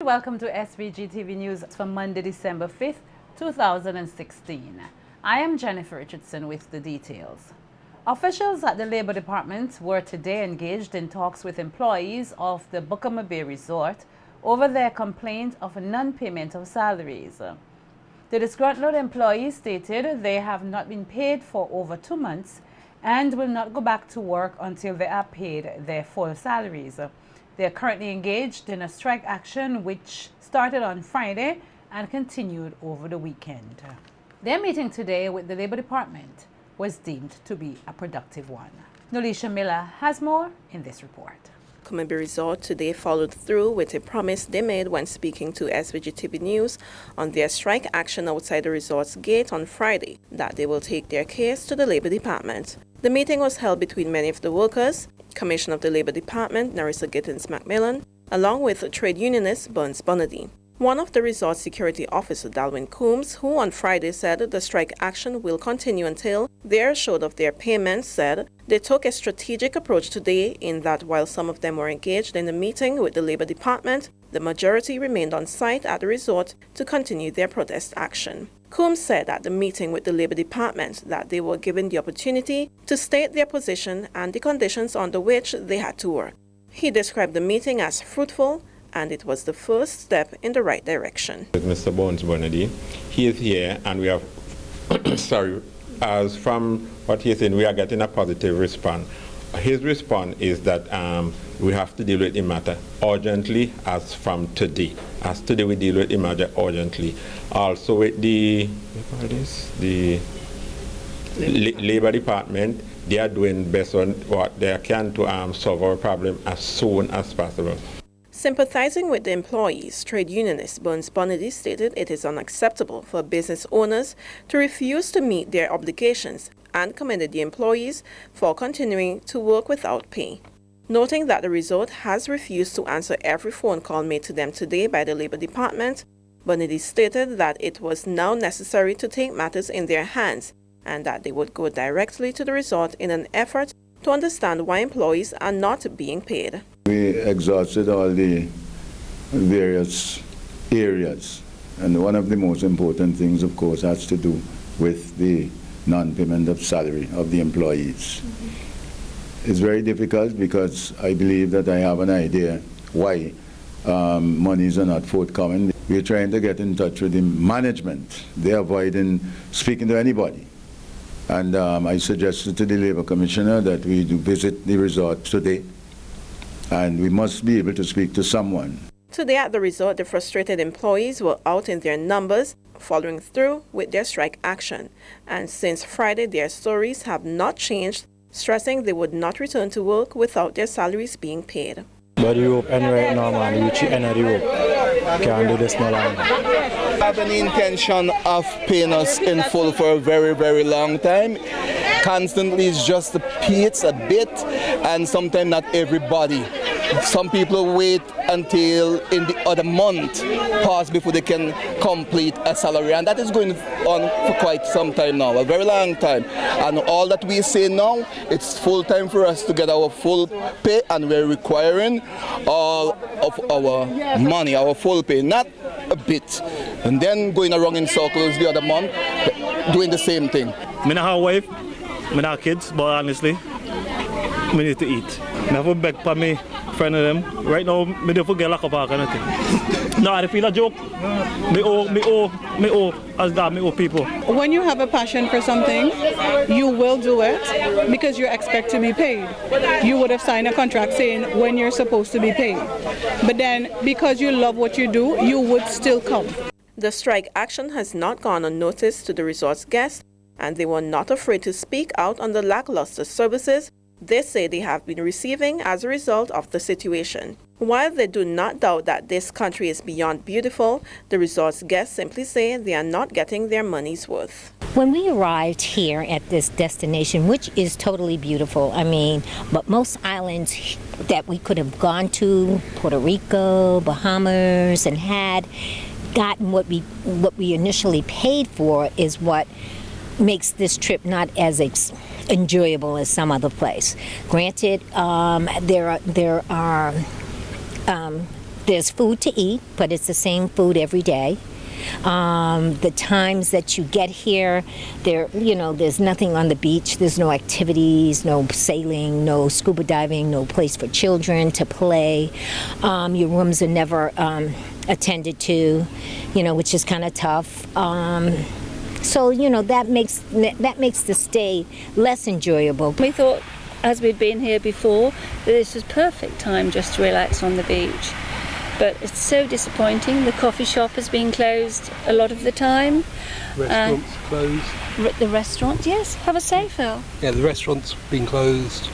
welcome to SVG-TV News for Monday, December 5th, 2016. I am Jennifer Richardson with the details. Officials at the Labor Department were today engaged in talks with employees of the Buckama Bay Resort over their complaint of non-payment of salaries. The disgruntled employees stated they have not been paid for over 2 months and will not go back to work until they are paid their full salaries. They are currently engaged in a strike action which started on Friday and continued over the weekend. Their meeting today with the Labor Department was deemed to be a productive one. Nolisha Miller has more in this report. Buckama Bay Resort today followed through with a promise they made when speaking to SVG-TV News on their strike action outside the resort's gate on Friday, that they will take their case to the Labor Department. The meeting was held between many of the workers, Commissioner of the Labor Department, Narissa Gittins-McMillan, along with trade unionist Burns Bonady. One of the resort security officer, Dalwin Coombs, who on Friday said the strike action will continue until they are assured of their payments, said they took a strategic approach today in that while some of them were engaged in the meeting with the Labor Department, the majority remained on site at the resort to continue their protest action. Coombs said at the meeting with the Labor Department that they were given the opportunity to state their position and the conditions under which they had to work. He described the meeting as fruitful, and it was the first step in the right direction. Mr. Burns Bonady, he is here, and we have, as from what he is saying, we are getting a positive response. His response is that we have to deal with the matter urgently as from today. As today we deal with the matter urgently. Also with the Labor Department, they are doing best on what they can to solve our problem as soon as possible. Sympathizing with the employees, trade unionist Burns Bonady stated it is unacceptable for business owners to refuse to meet their obligations and commended the employees for continuing to work without pay. Noting that the resort has refused to answer every phone call made to them today by the Labor Department, Bonady stated that it was now necessary to take matters in their hands and that they would go directly to the resort in an effort to understand why employees are not being paid. We exhausted all the various areas, and one of the most important things, of course, has to do with the non-payment of salary of the employees. It's very difficult because I believe that I have an idea why monies are not forthcoming. We're trying to get in touch with the management. They're avoiding speaking to anybody. And I suggested to the Labor Commissioner that we do visit the resort today, and we must be able to speak to someone. Today at the resort, the frustrated employees were out in their numbers, following through with their strike action. And since Friday, their stories have not changed, stressing they would not return to work without their salaries being paid. But you hope and right now, man, you cheat and you hope can't do this no longer. I have an intention of paying us in full for a very, very long time. Constantly it's just repeats a bit, and sometimes not everybody. Some people wait until in the other month pass before they can complete a salary, and that is going on for quite some time now, a very long time. And all that we say now, it's full time for us to get our full pay, and we're requiring all of our money, our full pay, not a bit. And then going around in circles the other month, doing the same thing. I don't have a wife, I don't have kids, but honestly, I need to eat. I have a beg for me. Friend of them. Right now, I don't forget like a park and anything. No, I feel a joke. Me owe, as God, me owe people. When you have a passion for something, you will do it because you expect to be paid. You would have signed a contract saying when you're supposed to be paid. But then, because you love what you do, you would still come. The strike action has not gone unnoticed to the resort's guests, and they were not afraid to speak out on the lackluster services they say they have been receiving as a result of the situation. While they do not doubt that this country is beyond beautiful, the resort's guests simply say they are not getting their money's worth. When we arrived here at this destination, which is totally beautiful, but most islands that we could have gone to, Puerto Rico, Bahamas, and had gotten what we initially paid for, is what makes this trip not as enjoyable as some other the there's food to eat, but it's the same food every day. The times that you get here, there's nothing on the beach. There's no activities, no sailing, no scuba diving, no place for children to play. Your rooms are never attended to, which is kind of tough. So that makes the stay less enjoyable. We thought, as we'd been here before, that this was perfect time just to relax on the beach. But it's so disappointing. The coffee shop has been closed a lot of the time. Restaurants closed. The restaurant, yes. Have a say, Phil. Yeah, the restaurant's been closed.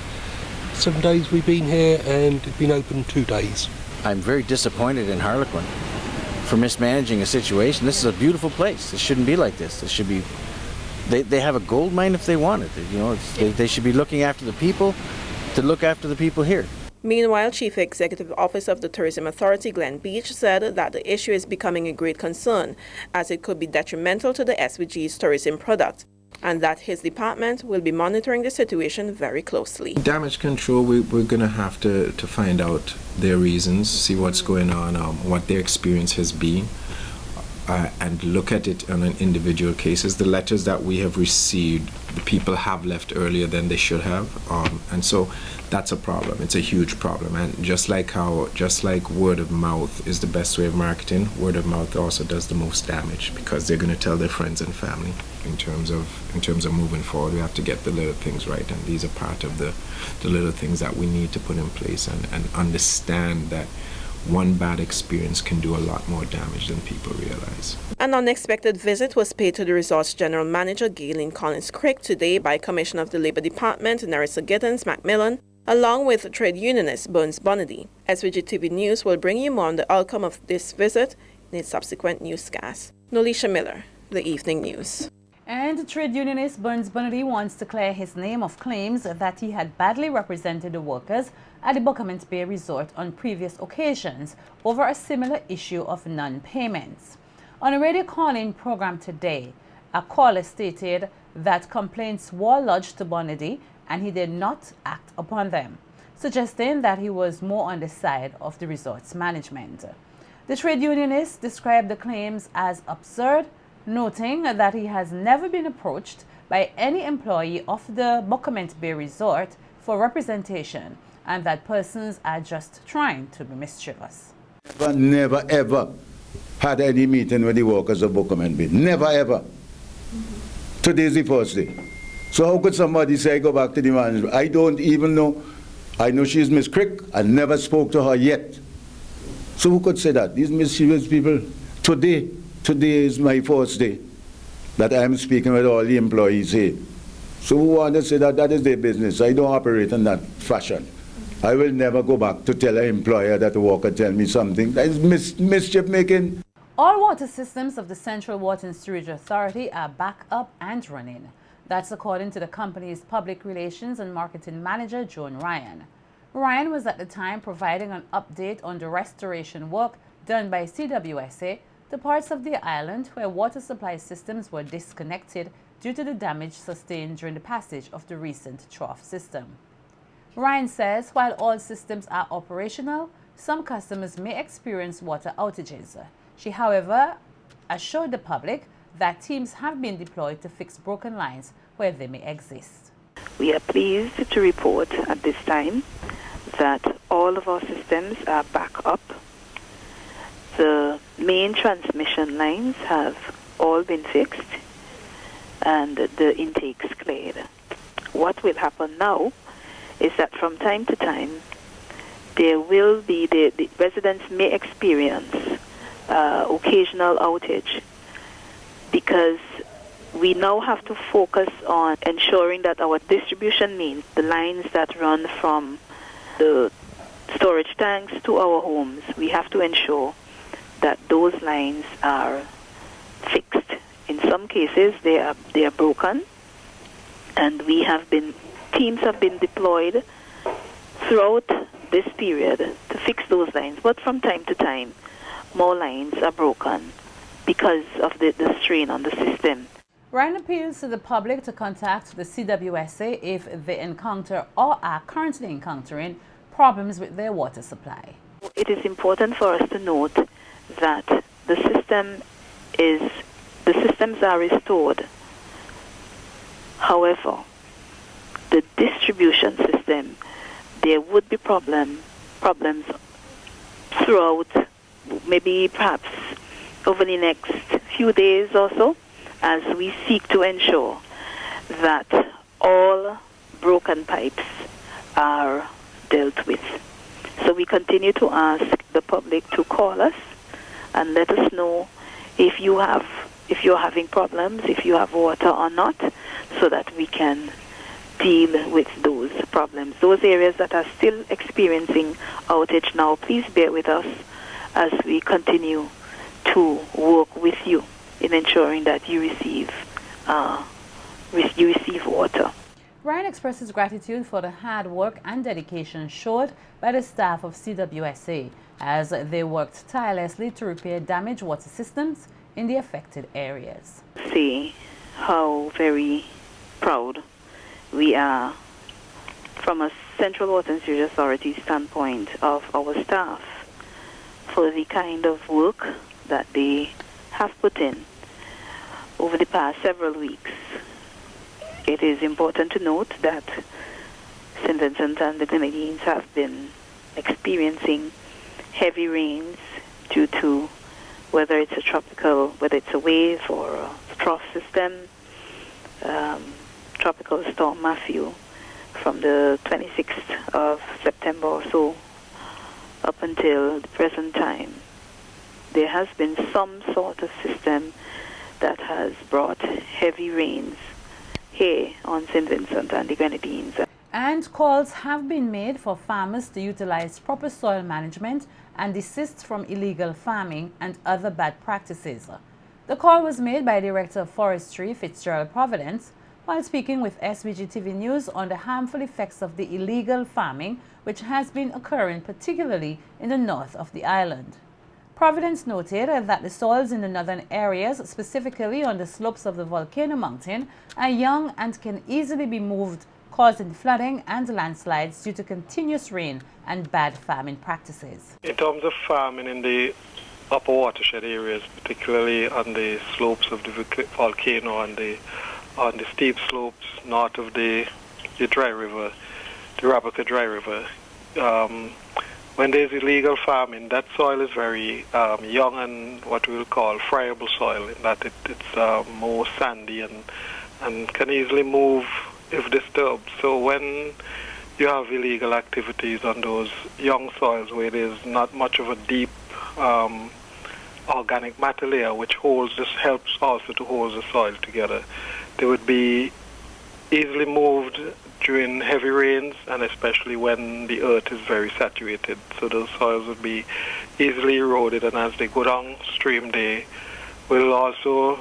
7 days we've been here and it's been open 2 days. I'm very disappointed in Harlequin for mismanaging a situation. This is a beautiful place. It shouldn't be like this. It should be. They have a gold mine if they want it. They should be looking after the people to look after the people here. Meanwhile, Chief Executive Officer of the Tourism Authority, Glenn Beach, said that the issue is becoming a great concern as it could be detrimental to the SVG's tourism product, and that his department will be monitoring the situation very closely. Damage control, we're going to have to find out their reasons, see what's going on, what their experience has been, and look at it on an individual cases. The letters that we have received, the people have left earlier than they should have, and so that's a problem. It's a huge problem, and just like word of mouth is the best way of marketing, word of mouth also does the most damage because they're going to tell their friends and family. In terms of moving forward, we have to get the little things right, and these are part of the little things that we need to put in place and understand that one bad experience can do a lot more damage than people realize. An unexpected visit was paid to the resort's general manager, Galen Collins-Crick, today by Commissioner of the Labor Department, Nerissa Gittins-Macmillan, along with trade unionist Burns Bonady. SVG-TV News will bring you more on the outcome of this visit in its subsequent newscast. Nolisha Miller, The Evening News. And trade unionist Burns Bonady wants to clear his name of claims that he had badly represented the workers at the Buckermans Bay Resort on previous occasions over a similar issue of non-payments. On a radio call-in program today, a caller stated that complaints were lodged to Bonady and he did not act upon them, suggesting that he was more on the side of the resort's management. The trade unionist described the claims as absurd, noting that he has never been approached by any employee of the Buckermans Bay Resort for representation and that persons are just trying to be mischievous. Never ever had any meeting with the workers of Buckermans Bay. Never ever. Today's the first day. So how could somebody say go back to the management? I don't even know. I know she's Miss Crick. I never spoke to her yet. So who could say that? These mischievous people. Today is my first day that I'm speaking with all the employees here. So who want to say that? That is their business. I don't operate in that fashion. I will never go back to tell an employer that a worker tell me something. That is mischief making. All water systems of the Central Water and Sewerage Authority are back up and running. That's according to the company's public relations and marketing manager, Joan Ryan. Ryan was at the time providing an update on the restoration work done by CWSA to parts of the island where water supply systems were disconnected due to the damage sustained during the passage of the recent trough system. Ryan says while all systems are operational, some customers may experience water outages. She, however, assured the public that teams have been deployed to fix broken lines where they may exist. We are pleased to report at this time that all of our systems are back up. The main transmission lines have all been fixed and the intakes cleared. What will happen now is that from time to time there will be, the residents may experience occasional outage because we now have to focus on ensuring that our distribution means the lines that run from the storage tanks to our homes, we have to ensure that those lines are fixed. In some cases they are broken, and teams have been deployed throughout this period to fix those lines, but from time to time more lines are broken because of the strain on the system. Ryan appeals to the public to contact the CWSA if they encounter or are currently encountering problems with their water supply. it is important for us to note that the systems are restored. However, the distribution system, there would be problems throughout, maybe perhaps over the next few days or so, as we seek to ensure that all broken pipes are dealt with. So we continue to ask the public to call us and let us know if you're having problems, if you have water or not, so that we can deal with those problems. Those areas that are still experiencing outage now, please bear with us as we continue to work with you in ensuring that you receive water. Ryan expresses gratitude for the hard work and dedication showed by the staff of CWSA as they worked tirelessly to repair damaged water systems in the affected areas. See how very proud we are from a Central Water and Sewage Authority standpoint of our staff for the kind of work that they have put in over the past several weeks. It is important to note that St. Vincent and the Grenadines have been experiencing heavy rains due to whether it's a wave or a trough system, Tropical Storm Matthew from the 26th of September or so up until the present time. There has been some sort of system that has brought heavy rains here on St. Vincent and the Grenadines. And calls have been made for farmers to utilize proper soil management and desist from illegal farming and other bad practices. The call was made by Director of Forestry Fitzgerald Providence while speaking with SVG-TV News on the harmful effects of the illegal farming which has been occurring particularly in the north of the island. Providence noted that the soils in the northern areas, specifically on the slopes of the volcano mountain, are young and can easily be moved, causing flooding and landslides due to continuous rain and bad farming practices. In terms of farming in the upper watershed areas, particularly on the slopes of the volcano and on the steep slopes north of the dry river, the Rabaca Dry River, when there's illegal farming, that soil is very young and what we will call friable soil, in that it's more sandy and can easily move if disturbed. So when you have illegal activities on those young soils where there's not much of a deep organic matter layer which helps also to hold the soil together, they would be easily moved during heavy rains and especially when the earth is very saturated. So those soils would be easily eroded, and as they go downstream they will also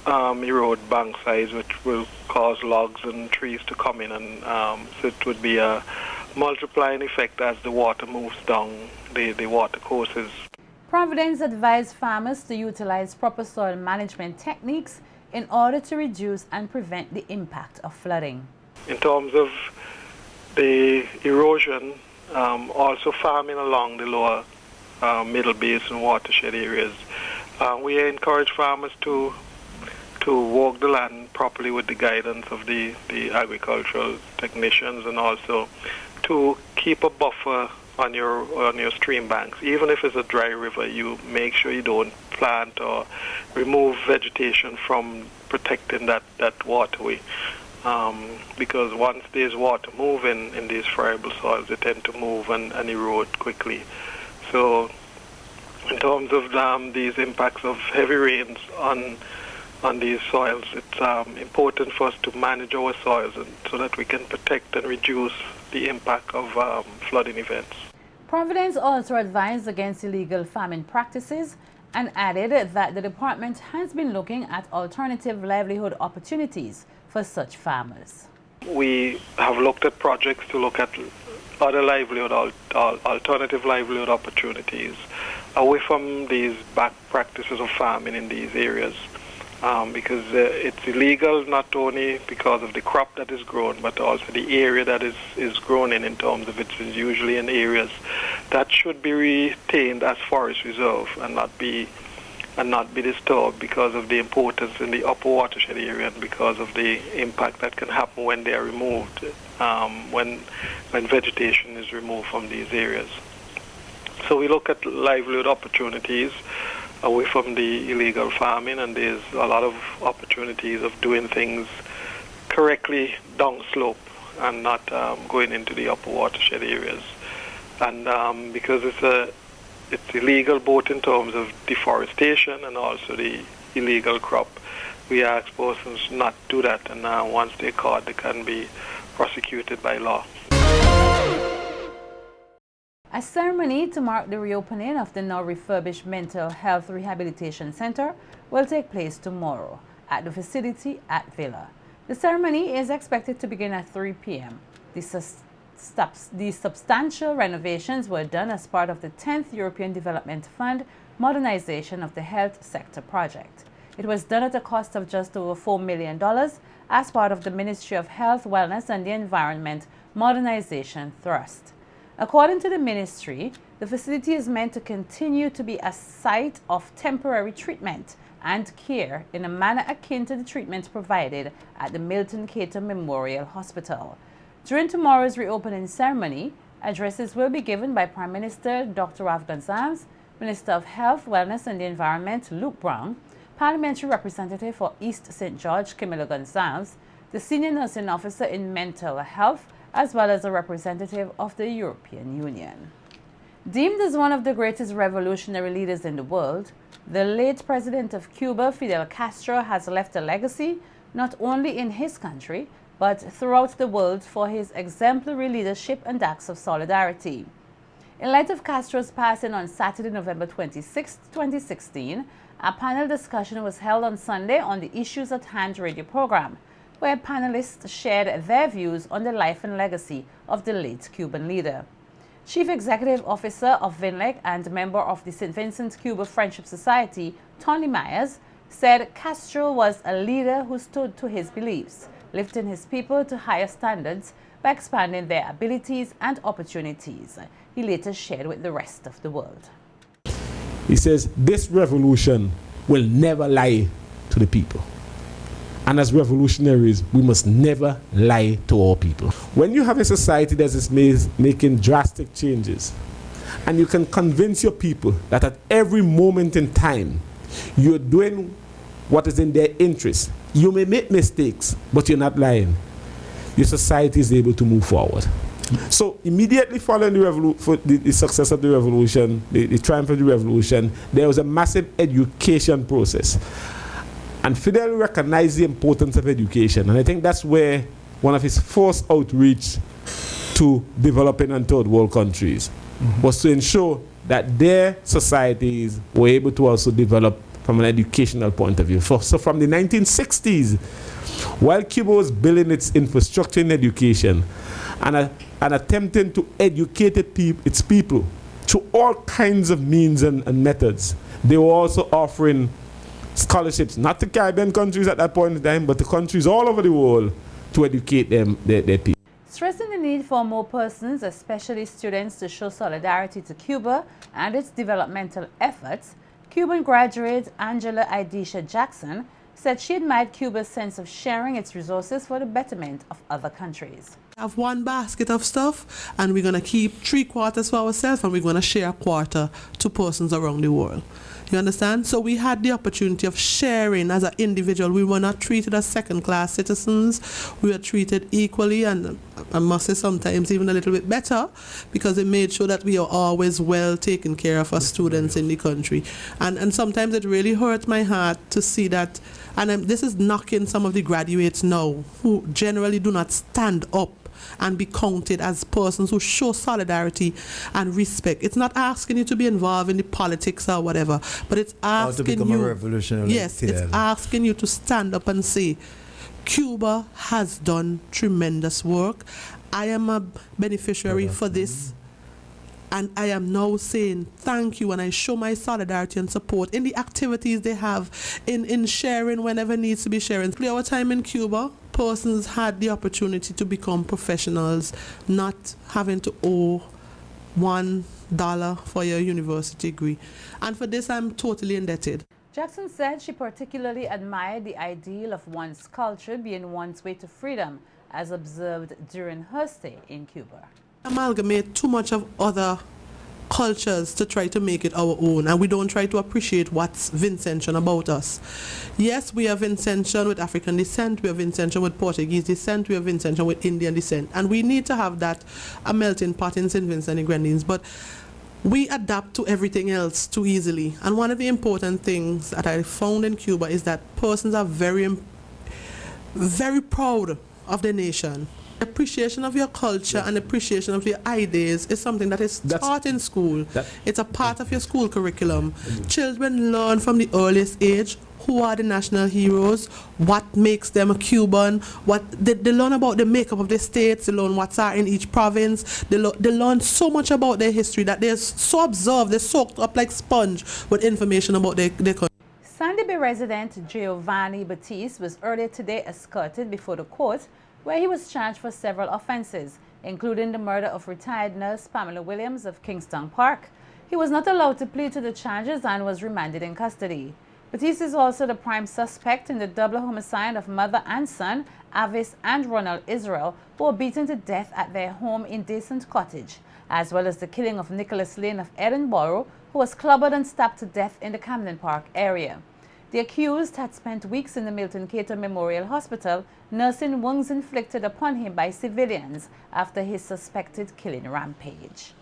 erode bank sides, which will cause logs and trees to come in, and so it would be a multiplying effect as the water moves down the water courses. Providence advised farmers to utilize proper soil management techniques in order to reduce and prevent the impact of flooding. In terms of the erosion, also farming along the lower middle basin watershed areas, we encourage farmers to walk the land properly with the guidance of the agricultural technicians, and also to keep a buffer on your stream banks. Even if it's a dry river, you make sure you don't plant or remove vegetation from protecting that waterway. Because once there's water moving in these friable soils, they tend to move and erode quickly. So in terms of these impacts of heavy rains on these soils, it's important for us to manage our soils so that we can protect and reduce the impact of flooding events. Providence also advised against illegal farming practices and added that the department has been looking at alternative livelihood opportunities for such farmers. We have looked at projects to look at other alternative livelihood opportunities away from these bad practices of farming in these areas. Because it's illegal not only because of the crop that is grown, but also the area that is grown in terms of it is usually in areas that should be retained as forest reserve and not be disturbed because of the importance in the upper watershed area and because of the impact that can happen when they are removed, when vegetation is removed from these areas. So we look at livelihood opportunities away from the illegal farming, and there's a lot of opportunities of doing things correctly downslope and not going into the upper watershed areas. And because it's illegal both in terms of deforestation and also the illegal crop, we ask persons not to do that, and once they're caught, they can be prosecuted by law. A ceremony to mark the reopening of the now refurbished Mental Health Rehabilitation Center will take place tomorrow at the facility at Villa. The ceremony is expected to begin at 3 p.m. The substantial renovations were done as part of the 10th European Development Fund modernization of the health sector project. It was done at a cost of just over $4 million as part of the Ministry of Health, Wellness and the Environment modernization thrust. According to the ministry, the facility is meant to continue to be a site of temporary treatment and care in a manner akin to the treatment provided at the Milton Cater Memorial Hospital. During tomorrow's reopening ceremony, addresses will be given by Prime Minister Dr. Ralph Gonsalves, Minister of Health, Wellness and the Environment Luke Brown, Parliamentary Representative for East St. George Camilla Gonsalves, the Senior Nursing Officer in Mental Health, as well as a representative of the European Union. Deemed as one of the greatest revolutionary leaders in the world, the late President of Cuba, Fidel Castro, has left a legacy not only in his country, but throughout the world for his exemplary leadership and acts of solidarity. In light of Castro's passing on Saturday, November 26, 2016, a panel discussion was held on Sunday on the Issues at Hand radio program, where panelists shared their views on the life and legacy of the late Cuban leader. Chief Executive Officer of VINLEC and member of the St. Vincent Cuba Friendship Society, Tony Myers, said Castro was a leader who stood to his beliefs, lifting his people to higher standards by expanding their abilities and opportunities. He later shared with the rest of the world. He says, this revolution will never lie to the people. And as revolutionaries, we must never lie to our people. When you have a society that is making drastic changes, and you can convince your people that at every moment in time, you're doing what is in their interest. You may make mistakes, but you're not lying. Your society is able to move forward. So immediately following the success of the revolution, the triumph of the revolution, there was a massive education process. And Fidel recognized the importance of education. And I think that's where one of his first outreach to developing and third world countries was to ensure that their societies were able to also develop from an educational point of view. So from the 1960s, while Cuba was building its infrastructure in education and attempting to educate its people through all kinds of means and methods, they were also offering scholarships, not to Caribbean countries at that point in time, but to countries all over the world to educate their people. Stressing the need for more persons, especially students, to show solidarity to Cuba and its developmental efforts, Cuban graduate Angela Idisha Jackson said she admired Cuba's sense of sharing its resources for the betterment of other countries. We have one basket of stuff, and we're going to keep 3/4 for ourselves, and we're going to share 1/4 to persons around the world. You understand? So we had the opportunity of sharing as an individual. We were not treated as second-class citizens. We were treated equally, and I must say sometimes even a little bit better, because it made sure that we are always well taken care of as students in the country. And sometimes it really hurt my heart to see that, and this is knocking some of the graduates now who generally do not stand up and be counted as persons who show solidarity and respect. It's not asking you to be involved in the politics or whatever, but it's asking you, a revolutionary. Yes, it's asking you to stand up and say, Cuba has done tremendous work. I am a beneficiary for this, and I am now saying thank you, and I show my solidarity and support in the activities they have, in sharing whenever needs to be sharing. Our time in Cuba, persons had the opportunity to become professionals, not having to owe one dollar for your university degree. And for this, I'm totally indebted. Jackson said she particularly admired the ideal of one's culture being one's way to freedom, as observed during her stay in Cuba. Amalgamate too much of other cultures to try to make it our own, and we don't try to appreciate what's Vincentian about us. Yes, we are Vincentian with African descent, we are Vincentian with Portuguese descent, we are Vincentian with Indian descent, and we need to have that a melting pot in St. Vincent and Grenadines, but we adapt to everything else too easily. And one of the important things that I found in Cuba is that persons are very proud of their nation. Appreciation of your culture and appreciation of your ideas is something that is taught in school. It's a part of your school curriculum. Children learn from the earliest age who are the national heroes, what makes them a Cuban, they learn about the makeup of the states, they learn what's are in each province, they learn so much about their history that they're so absorbed, they're soaked up like sponge with information about their country. Sandy Bay resident Giovanni Batiste was earlier today escorted before the court, where he was charged for several offenses, including the murder of retired nurse Pamela Williams of Kingston Park. He was not allowed to plead to the charges and was remanded in custody. Batiste is also the prime suspect in the double homicide of mother and son, Avis and Ronald Israel, who were beaten to death at their home in Decent Cottage, as well as the killing of Nicholas Lane of Edinburgh, who was clobbered and stabbed to death in the Camden Park area. The accused had spent weeks in the Milton Cater Memorial Hospital nursing wounds inflicted upon him by civilians after his suspected killing rampage.